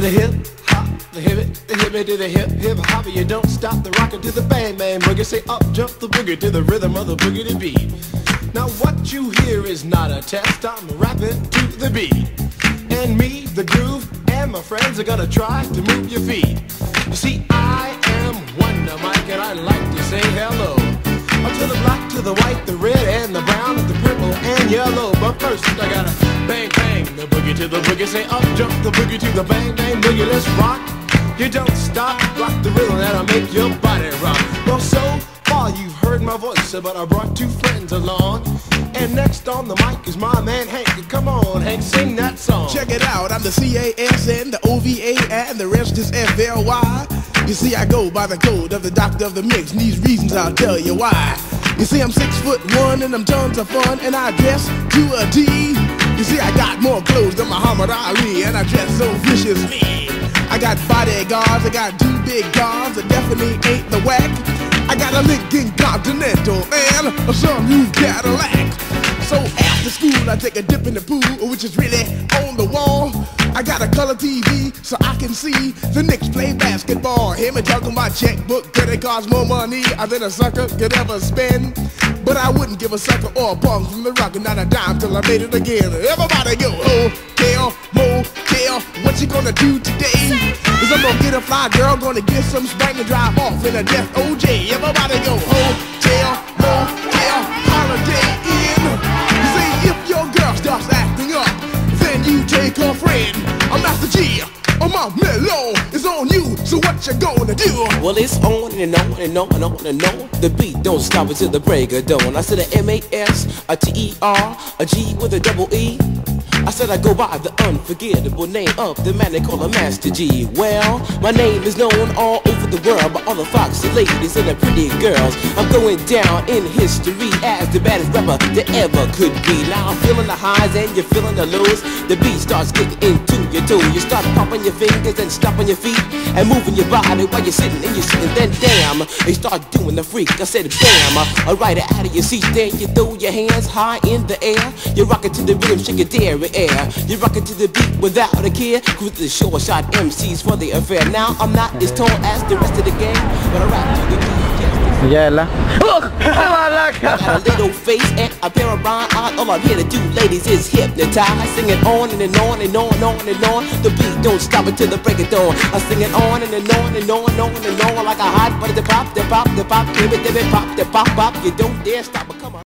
the hip hop, the hip it to the hip hip hop. You don't stop the rocker to the bang bang boogie. Say up jump the boogie to the rhythm of the boogie to beat. Now what you hear is not a test. I'm rapping to the beat, and me, the groove, and my friends are gonna try to move your feet. You see, I am Wonder Mike, and I like to say hello to the black, to the white, the red, and the brown, and the purple, and yellow. But first I gotta bang bang the boogie to the boogie. Say up jump the boogie to the bang bang boogie. Let's rock. You don't stop, rock the rhythm that'll make your body rock. Well, so far you've heard my voice, but I brought two friends along. And next on the mic is my man Hank. Come on, Hank, sing that song. Check it out, I'm the CASN, the OVA, and the rest is FLY. You see, I go by the code of the doctor of the mix, and these reasons I'll tell you why. You see, I'm 6'1" and I'm tons of fun, and I dress to a T. You see, I got more clothes than Muhammad Ali, and I dress so viciously. I got bodyguards, I got two big guns that definitely ain't the whack. I got a Lincoln Continental and a sunroof Cadillac. So after school I take a dip in the pool, which is really on the wall. I got a color TV so I can see the Knicks play basketball. Hear me talking about checkbook, that it costs more money than a sucker could ever spend. But I wouldn't give a sucker or a bum from the rock and not a dime till I made it again. Everybody go, hotel, motel, what you gonna do today? Is I'm gonna get a fly girl, gonna get some spank and drive off in a death OJ. Everybody go, hotel, motel, holiday inn. You see, if your girl starts acting up, then you take her friend. I'm Master G, my mellow is on you, so what you gonna do? Well, it's on and on and on and on and on. The beat don't stop until the break of dawn. I said a M-A-S, a T-E-R, a G with a double E. I said I go by the unforgettable name of the man they call a Master G. Well, my name is known all over the world by all the foxy ladies and the pretty girls. I'm going down in history as the baddest rapper that ever could be. Now I'm feeling the highs and you're feeling the lows. The beat starts getting into your toe. You start popping your fingers and stomping your feet and moving your body while you're sitting and you're sitting. Then damn, you start doing the freak. I said bam, right out of your seat. Then you throw your hands high in the air. You rock it to the rhythm, shake your dairy air. You rock it to the beat without a care. Cruise the short shot MCs for the affair. Now I'm not as tall as the rest of the gang, but I rap to the beat. Ya la. I got a little face and a pair of rhyme eyes. All I'm here to do, ladies, is hypnotize. Sing it on and on and on and on and on. The beat don't stop until the break of dawn. I sing it on and on and on and on and on like a hot butter. The pop, the pop, the pop, give it, pop, the pop, pop. You don't dare stop.